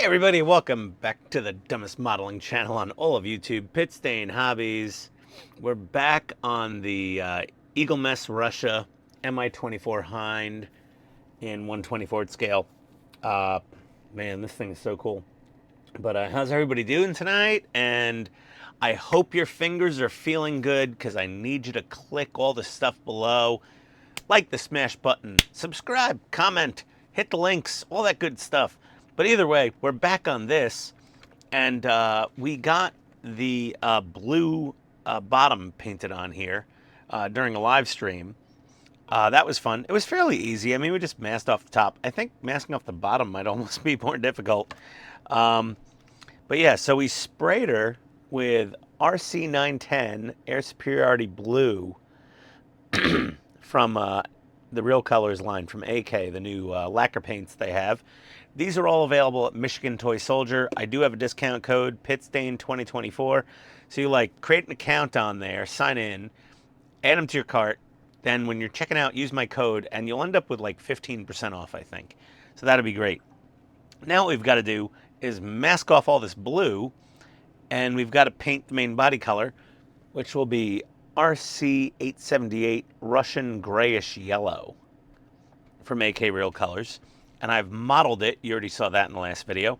everybody, welcome back to the dumbest modeling channel on all of YouTube, Pitstain Hobbies. We're back on the Eaglemoss Russia MI-24 Hind in 1/24 scale. Uh, Man, this thing is so cool. But how's everybody doing tonight? And I hope your fingers are feeling good, because I need you to click all the stuff below. Like the smash button, subscribe, comment, hit the links, all that good stuff. But either way, we're back on this, and we got the blue bottom painted on here during a live stream. That was fun. It was fairly easy. I mean, we just masked off the top. I think masking off the bottom might almost be more difficult. But yeah, so we sprayed her with RC 910 Air Superiority Blue from the Real Colors line from AK, the new lacquer paints they have. These are all available at Michigan Toy Soldier. I do have a discount code, PITSTAIN2024. So you create an account on there, sign in, add them to your cart. Then when you're checking out, use my code, and you'll end up with 15% off, I think. So that'll be great. Now what we've got to do is mask off all this blue, and we've got to paint the main body color, which will be RC 878 Russian grayish yellow from AK Real Colors. And I've modeled it. You already saw that in the last video.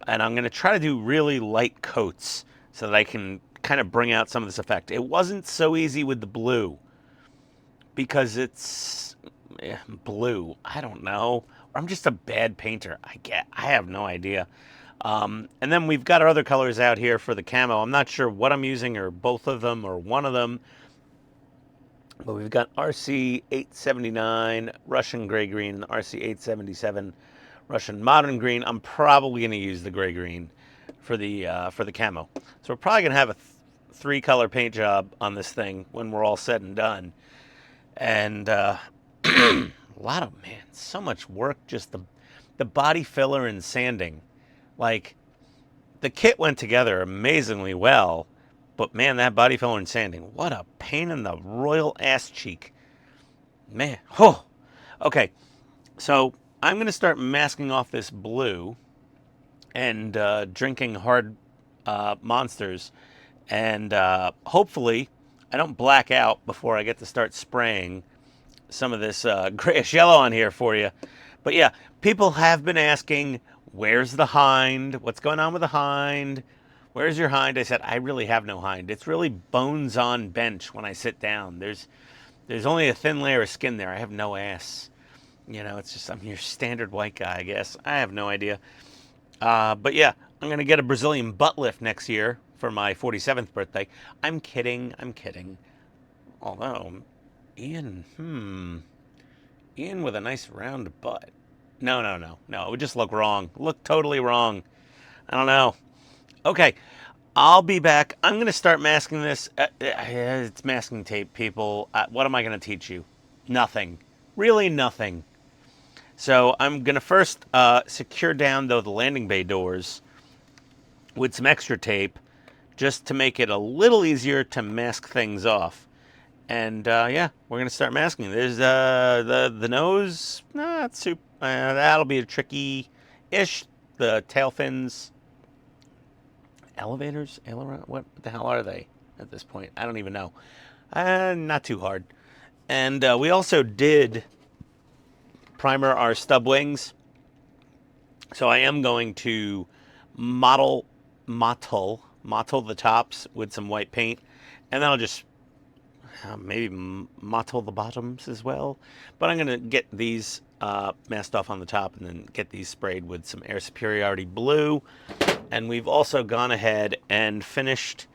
And I'm going to try to do really light coats so that I can kind of bring out some of this effect. It wasn't so easy with the blue because it's blue. I don't know. Or I'm just a bad painter. I have no idea. And then we've got our other colors out here for the camo. I'm not sure what I'm using, or both of them, or one of them. But we've got RC 879 Russian gray green and RC 877 Russian modern green. I'm probably going to use the gray green for the camo. So we're probably going to have a 3-color paint job on this thing when we're all said and done. And a lot of, man, so much work, just the body filler and sanding. The kit went together amazingly well. But man, that body filler and sanding, what a pain in the royal ass cheek. Man, oh. Okay, so I'm going to start masking off this blue and drinking hard monsters. And hopefully I don't black out before I get to start spraying some of this grayish yellow on here for you. But yeah, people have been asking, where's the hind? What's going on with the hind? Where's your hind? I said, I really have no hind. It's really bones on bench when I sit down. There's only a thin layer of skin there. I have no ass. You know, it's just, I'm your standard white guy, I guess. I have no idea. But yeah, I'm going to get a Brazilian butt lift next year for my 47th birthday. I'm kidding. Although, Ian with a nice round butt. No. It would just look wrong. Look totally wrong. I don't know. Okay, I'll be back. I'm going to start masking this. It's masking tape, people. What am I going to teach you? Nothing. Really nothing. So I'm going to first secure down, though, the landing bay doors with some extra tape, just to make it a little easier to mask things off. And yeah, we're going to start masking. There's the nose. That's super. That'll be a tricky-ish. The tail fins. Elevators? Aileron? What the hell are they at this point? I don't even know. Not too hard. And we also did primer our stub wings. So I am going to mottle the tops with some white paint. And then I'll just maybe mottle the bottoms as well. But I'm going to get these masked off on the top and then get these sprayed with some Air Superiority Blue. And we've also gone ahead and finished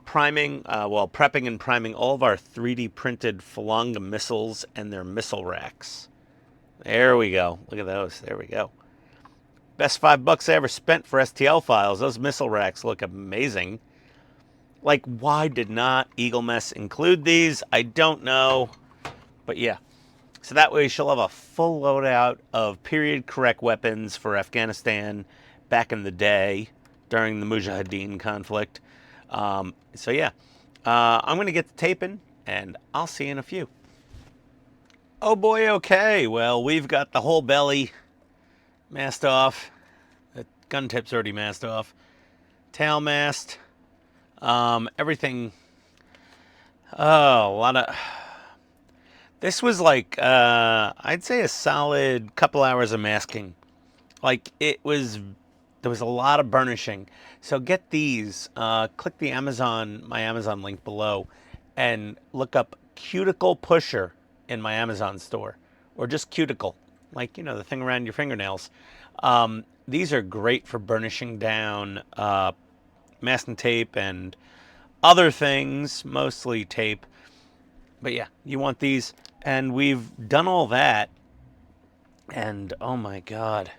priming, prepping and priming all of our 3D printed Falanga missiles and their missile racks. There we go. Look at those. There we go. Best $5 I ever spent for STL files. Those missile racks look amazing. Why did not Eaglemoss include these? I don't know. But yeah. So that way she'll have a full loadout of period-correct weapons for Afghanistan back in the day during the Mujahideen conflict. So yeah, I'm going to get the taping, and I'll see you in a few. Oh boy, okay. Well, we've got the whole belly masked off. gun tip's already masked off. Tail mast. Everything. Oh, a lot of. This was like, I'd say a solid couple hours of masking. Like, there was a lot of burnishing. So get these, click the my Amazon link below, and look up cuticle pusher in my Amazon store. Or just cuticle, like, you know, the thing around your fingernails. These are great for burnishing down masking tape and other things, mostly tape. But yeah, you want these. And we've done all that. And oh my God.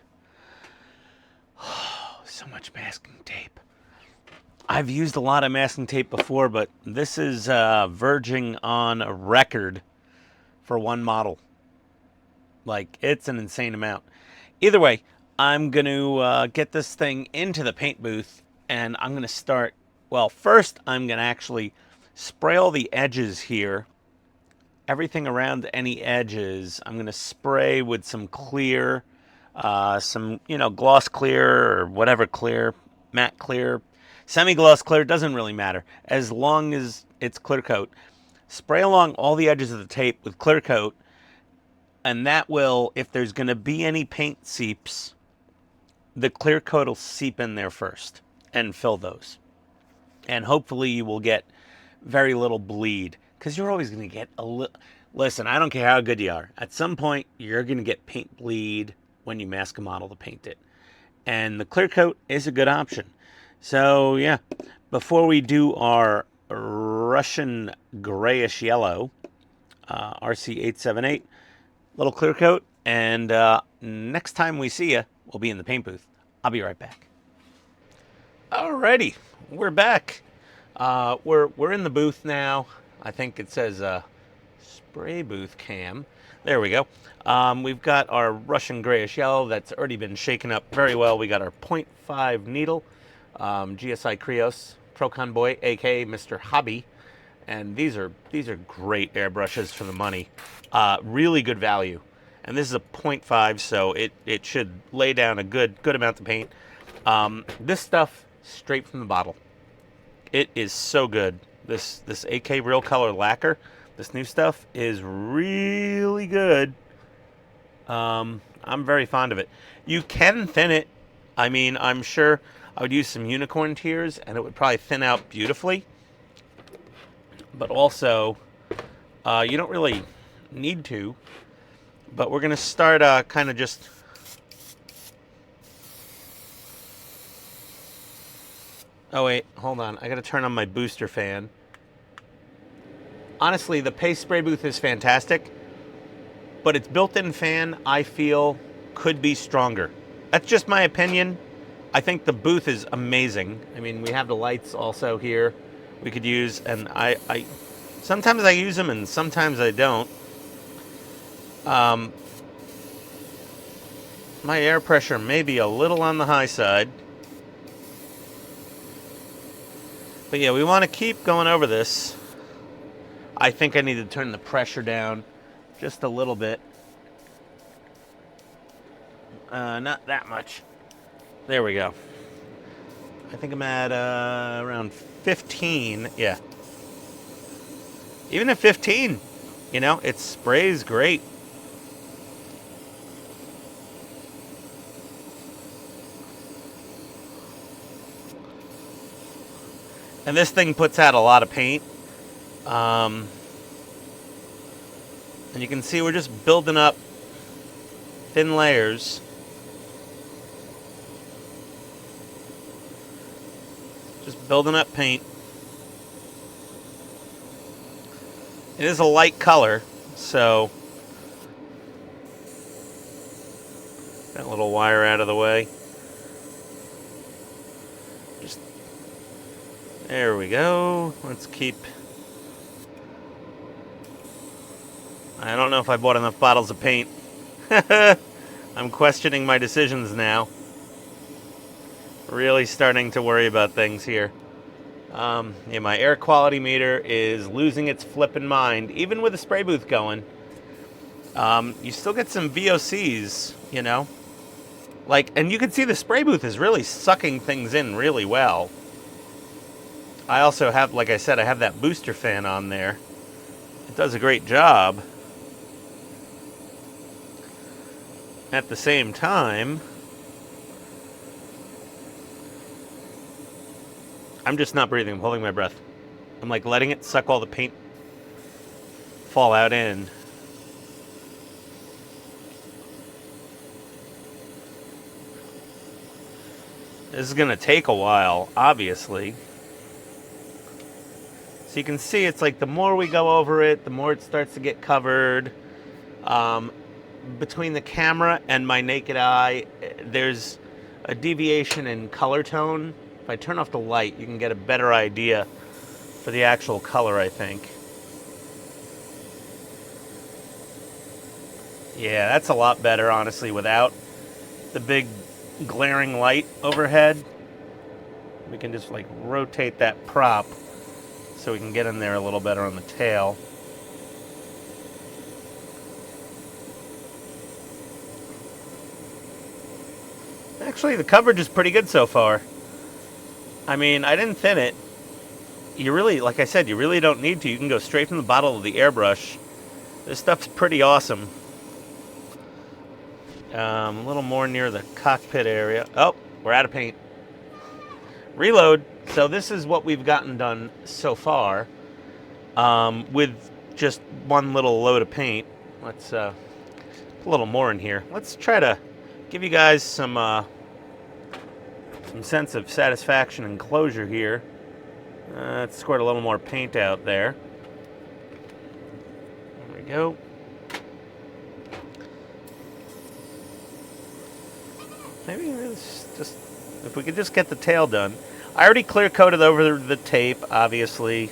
So much masking tape. I've used a lot of masking tape before, but this is verging on a record for one model. Like, it's an insane amount. Either way, I'm going to get this thing into the paint booth, and I'm going to start, well, first I'm going to actually spray all the edges here. Everything around any edges, I'm going to spray with some clear, some, you know, gloss clear or whatever clear, matte clear, semi-gloss clear, doesn't really matter. As long as it's clear coat. Spray along all the edges of the tape with clear coat, and that will, if there's going to be any paint seeps, the clear coat will seep in there first and fill those. And hopefully you will get very little bleed, because you're always going to get a little. Listen, I don't care how good you are. At some point, you're going to get paint bleed when you mask a model to paint it. And the clear coat is a good option. So, yeah, before we do our Russian grayish yellow, RC878, little clear coat, and next time we see you, we'll be in the paint booth. I'll be right back. Alrighty, we're back. We're in the booth now. I think it says spray booth cam. There we go. We've got our Russian grayish yellow that's already been shaken up very well. We got our 0.5 needle, GSI Krios Procon Boy, aka Mr. Hobby, and these are great airbrushes for the money. Really good value. And this is a 0.5, so it should lay down a good amount of paint. This stuff straight from the bottle. It is so good. This AK Real Color lacquer, this new stuff is really good. I'm very fond of it. You can thin it. I mean, I'm sure I would use some unicorn tears and it would probably thin out beautifully. But also, you don't really need to. But we're going to start kind of just... Oh wait, hold on. I got to turn on my booster fan. Honestly, the Pace spray booth is fantastic, but its built-in fan, I feel, could be stronger. That's just my opinion. I think the booth is amazing. I mean, we have the lights also here we could use, and I sometimes I use them and sometimes I don't. My air pressure may be a little on the high side. But yeah, we want to keep going over this. I think I need to turn the pressure down just a little bit. Not that much. There we go. I think I'm at around 15. Yeah. Even at 15, you know, it sprays great. And this thing puts out a lot of paint. And you can see we're just building up thin layers. Just building up paint. It is a light color, so that little wire out of the way. Just there we go. Let's keep. I don't know if I bought enough bottles of paint. I'm questioning my decisions now. Really starting to worry about things here. Yeah, my air quality meter is losing its flippin' mind. Even with the spray booth going, you still get some VOCs, you know. Like, and you can see the spray booth is really sucking things in really well. I also have, like I said, I have that booster fan on there. It does a great job. At the same time, I'm just not breathing. I'm holding my breath. I'm like letting it suck all the paint fall out in. This is going to take a while, obviously. So you can see it's like the more we go over it, the more it starts to get covered. Between the camera and my naked eye, there's a deviation in color tone. If I turn off the light, you can get a better idea for the actual color, I think. Yeah, that's a lot better, honestly, without the big glaring light overhead. We can just like rotate that prop so we can get in there a little better on the tail. Actually, the coverage is pretty good so far. I mean, I didn't thin it. You really, like I said, you really don't need to. You can go straight from the bottle of the airbrush. This stuff's pretty awesome. A little more near the cockpit area. Oh, we're out of paint. Reload. So this is what we've gotten done so far with just one little load of paint. Let's put a little more in here. Let's try to give you guys some sense of satisfaction and closure here. Let's squirt a little more paint out there. There we go. Maybe it's just, if we could just get the tail done. I already clear coated over the tape, obviously.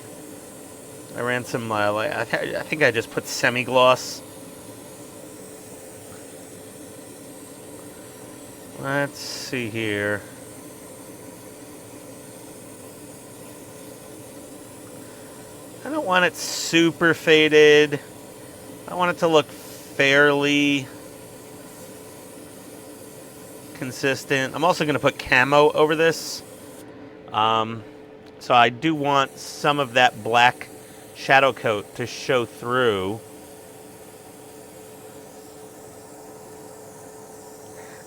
I ran some, I think I just put semi-gloss. Let's see here. I don't want it super faded. I want it to look fairly consistent. I'm also going to put camo over this. So I do want some of that black shadow coat to show through.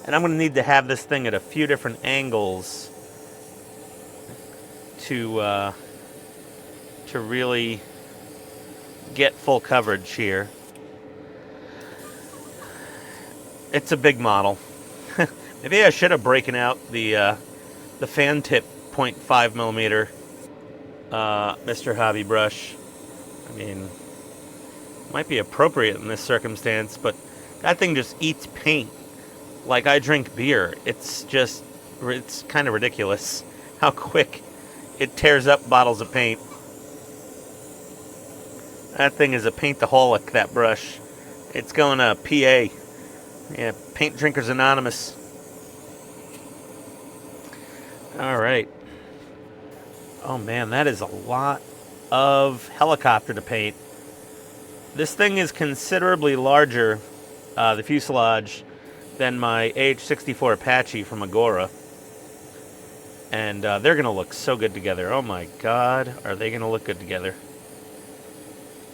And I'm going to need to have this thing at a few different angles to really get full coverage here. It's a big model. Maybe I should have broken out the fan tip 0.5 millimeter Mr. Hobby brush. I mean, might be appropriate in this circumstance, but that thing just eats paint like I drink beer. It's kind of ridiculous how quick it tears up bottles of paint. That thing is a paintaholic, that brush. It's going to PA. Yeah, Paint Drinkers Anonymous. All right. Oh man, that is a lot of helicopter to paint. This thing is considerably larger, the fuselage, than my AH-64 Apache from Agora. And they're going to look so good together. Oh my god, are they going to look good together?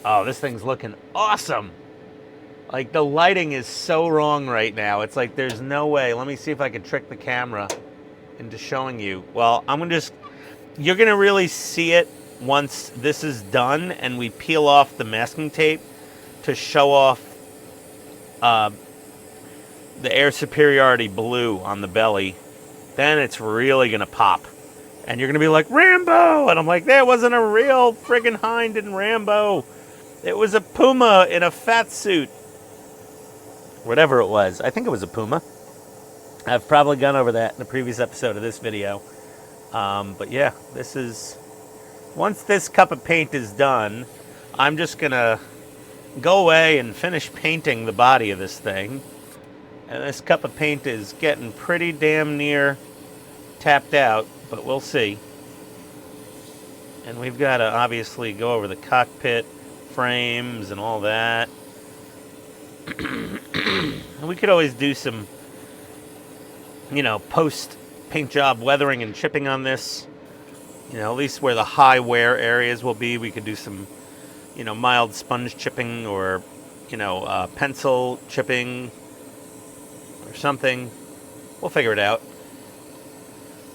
Oh, this thing's looking awesome! Like, the lighting is so wrong right now. It's like there's no way. Let me see if I can trick the camera into showing you. Well, you're going to really see it once this is done and we peel off the masking tape to show off the air superiority blue on the belly. Then it's really going to pop. And you're going to be like, Rambo! And I'm like, there wasn't a real friggin' Hind in Rambo. It was a Puma in a fat suit. Whatever it was. I think it was a Puma. I've probably gone over that in a previous episode of this video. But yeah, once this cup of paint is done, I'm just going to go away and finish painting the body of this thing. And this cup of paint is getting pretty damn near tapped out, but we'll see. And we've got to obviously go over the cockpit frames and all that. And we could always do some you know, post paint job weathering and chipping on this. You know, at least where the high wear areas will be, we could do some, you know, mild sponge chipping or, you know, pencil chipping or something. We'll figure it out.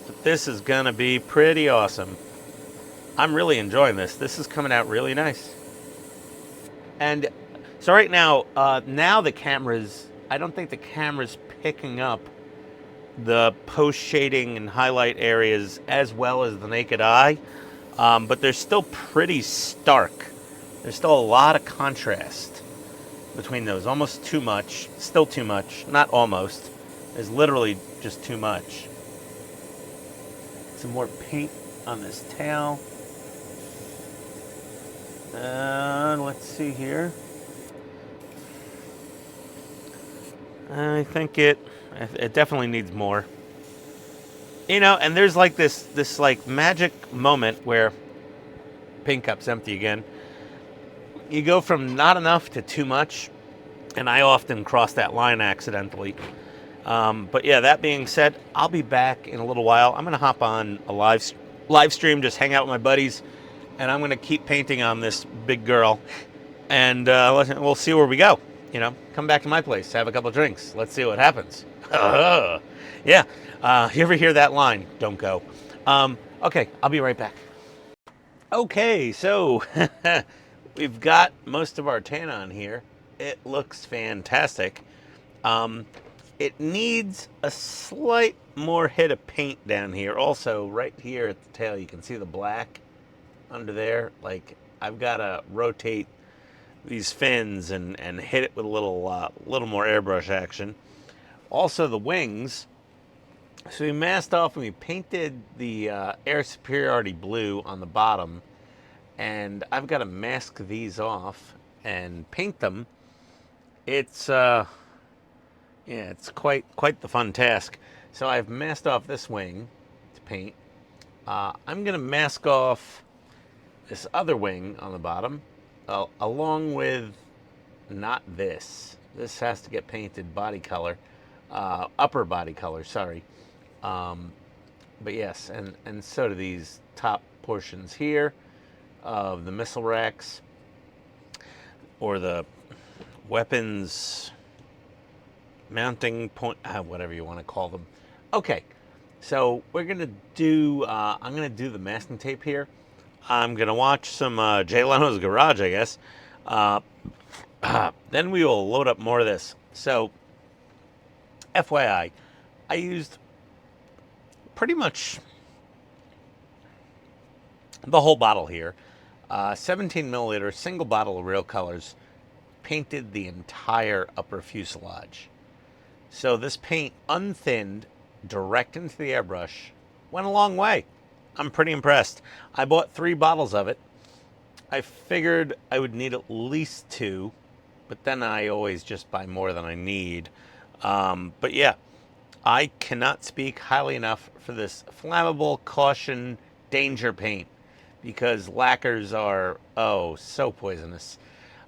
But this is going to be pretty awesome. I'm really enjoying this. This is coming out really nice. And so right now, now the camera's, I don't think the camera's picking up the post shading and highlight areas as well as the naked eye, but they're still pretty stark. There's still a lot of contrast between those, almost too much, still too much, not almost, there's literally just too much. Some more paint on this tail. Let's see here. I think it definitely needs more. You know, and there's like this like magic moment where paint cup's empty again. You go from not enough to too much, and I often cross that line accidentally. But yeah, that being said, I'll be back in a little while. I'm gonna hop on a live stream, just hang out with my buddies, and I'm gonna keep painting on this big girl, and we'll see where we go. You know, come back to my place, have a couple drinks. Let's see what happens. Yeah, you ever hear that line? Don't go. Okay, I'll be right back. Okay, so we've got most of our tan on here. It looks fantastic. It needs a slight more hit of paint down here. Also, right here at the tail, you can see the black under there. Like, I've got to rotate these fins and hit it with a little more airbrush action. Also, the wings. So we masked off and we painted the air superiority blue on the bottom, and I've got to mask these off and paint them. It's yeah, it's quite the fun task. So I've masked off this wing to paint. I'm gonna mask off this other wing on the bottom, along with not this. This has to get painted body color, upper body color. Sorry. But yes, and so do these top portions here of the missile racks or the weapons mounting point, whatever you want to call them. Okay, so we're gonna do. I'm gonna do the masking tape here. I'm gonna watch some Jay Leno's Garage, I guess. Then we will load up more of this. So, FYI, I used pretty much the whole bottle here. 17 milliliter single bottle of real colors, painted the entire upper fuselage. So this paint, unthinned, direct into the airbrush, went a long way. I'm pretty impressed. I bought 3 bottles of it. I figured I would need at least 2, but then I always just buy more than I need. But yeah, I cannot speak highly enough for this flammable caution danger paint, because lacquers are, oh, so poisonous.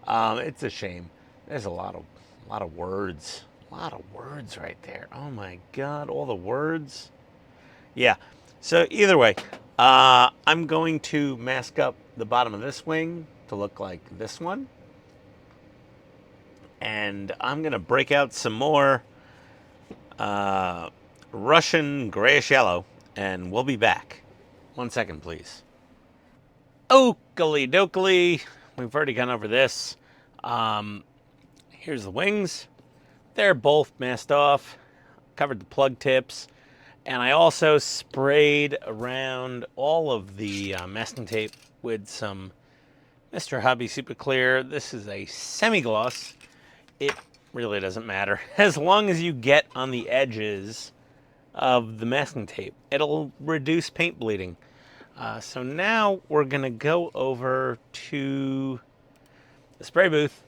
It's a shame. There's a lot of words. A lot of words right there. Oh my God, all the words. Yeah, so either way, I'm going to mask up the bottom of this wing to look like this one. And I'm gonna break out some more Russian grayish yellow, and we'll be back. 1 second, please. Oakley dokley. We've already gone over this. Here's the wings. They're both masked off. Covered the plug tips. And I also sprayed around all of the masking tape with some Mr. Hobby Super Clear. This is a semi-gloss. It really doesn't matter. As long as you get on the edges of the masking tape, it'll reduce paint bleeding. So now we're gonna go over to the spray booth.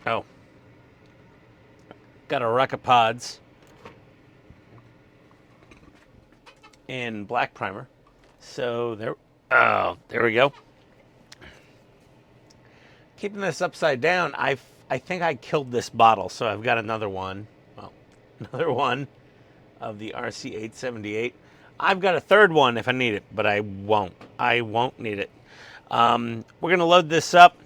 Oh, got a rack of pods in black primer. So there we go. Keeping this upside down, I think I killed this bottle, so I've got another one. Well, another one of the RC878. I've got a third one if I need it, but I won't. I won't need it. We're going to load this up.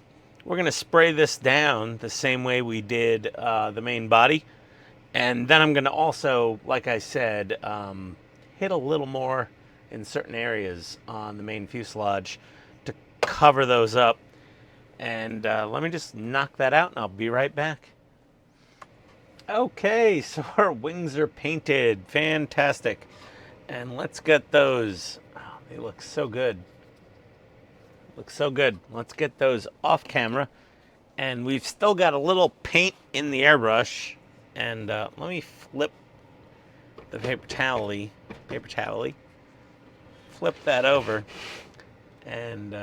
We're going to spray this down the same way we did the main body. And then I'm going to also, like I said, hit a little more in certain areas on the main fuselage to cover those up. And let me just knock that out and I'll be right back. Okay, so our wings are painted. Fantastic. And let's get those. Oh, they look so good. Looks so good. Let's get those off camera. And we've still got a little paint in the airbrush. And let me flip the paper towel-y. Flip that over. And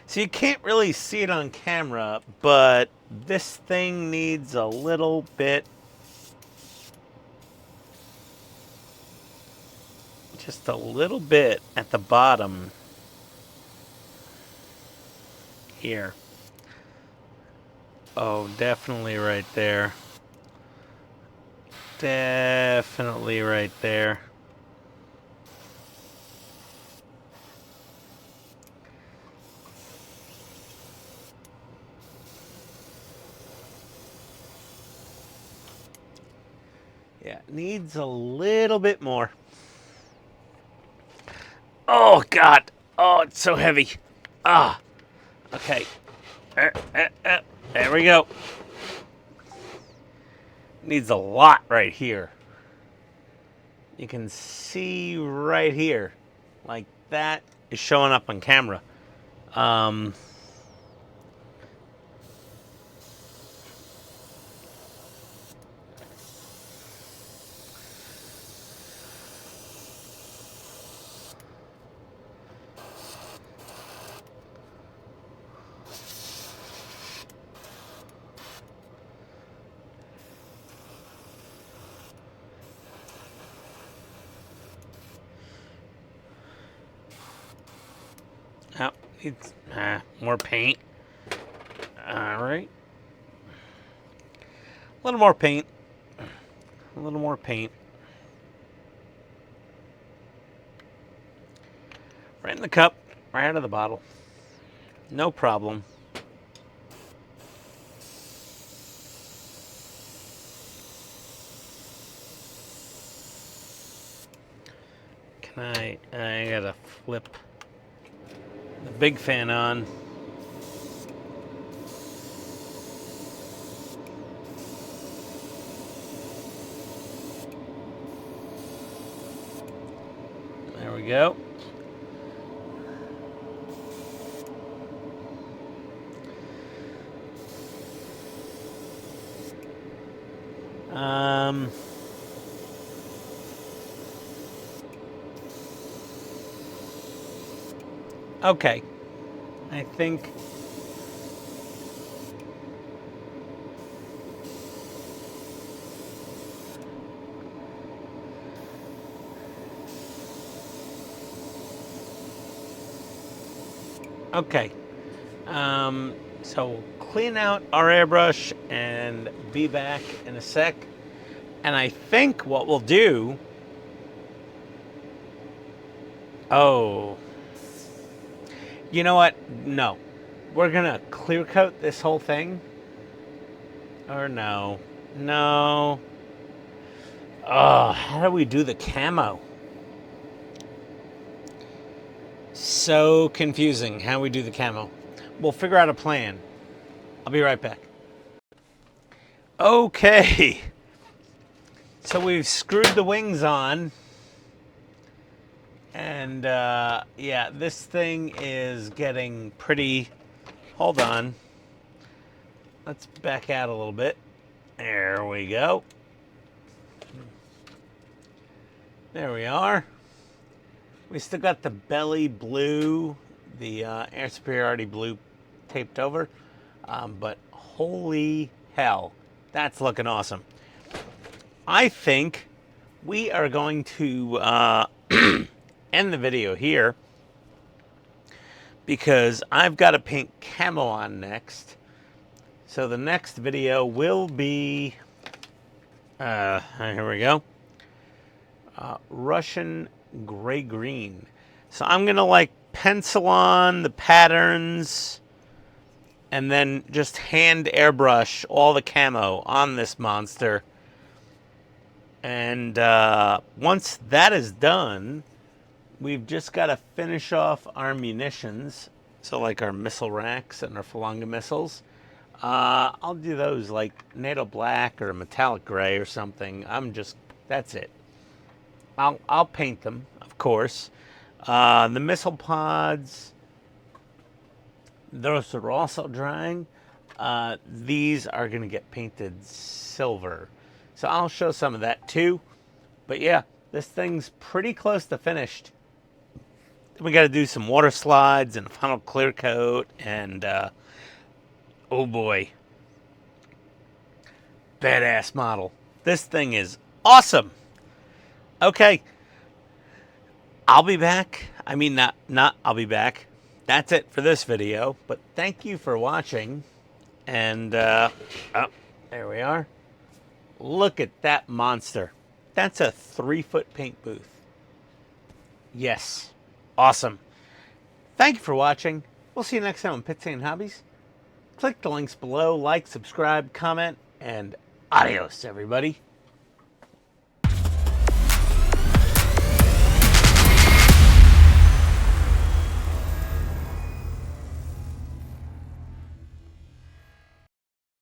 so you can't really see it on camera, but this thing needs a little bit, just a little bit at the bottom here. Oh, definitely right there. Definitely right there. Yeah, needs a little bit more. Oh, God. Oh, it's so heavy. Ah. Okay. There we go. Needs a lot right here. You can see right here. Like that is showing up on camera. Oh, needs more paint. All right. A little more paint. A little more paint. Right in the cup, right out of the bottle. No problem. I gotta flip the big fan on. There we go. Okay. I think okay. So we'll clean out our airbrush and be back in a sec. And I think what we'll do... Oh. You know what? No. We're gonna clear coat this whole thing. Or no. No. Oh, how do we do the camo? So confusing how we do the camo. We'll figure out a plan. I'll be right back. Okay. So we've screwed the wings on. And yeah, this thing is getting pretty... Hold on. Let's back out a little bit. There we go. There we are. We still got the belly blue, the air superiority blue taped over. But holy hell, that's looking awesome. I think we are going to end the video here because I've got to paint camo on next. So the next video will be, here we go, Russian gray-green. So I'm going to like pencil on the patterns and then just hand airbrush all the camo on this monster. And once that is done, we've just got to finish off our munitions. So like our missile racks and our Falanga missiles. I'll do those like NATO black or metallic gray or something. That's it. I'll paint them, of course. The missile pods, those are also drying. These are going to get painted silver. So I'll show some of that too. But yeah, this thing's pretty close to finished. We got to do some water slides and a final clear coat. And oh boy, badass model. This thing is awesome. Okay, I'll be back. I mean, not I'll be back. That's it for this video, but thank you for watching. And oh, there we are. Look at that monster. That's a 3-foot paint booth. Yes, awesome. Thank you for watching. We'll see you next time on Pitstain Hobbies. Click the links below, like, subscribe, comment, and adios, everybody.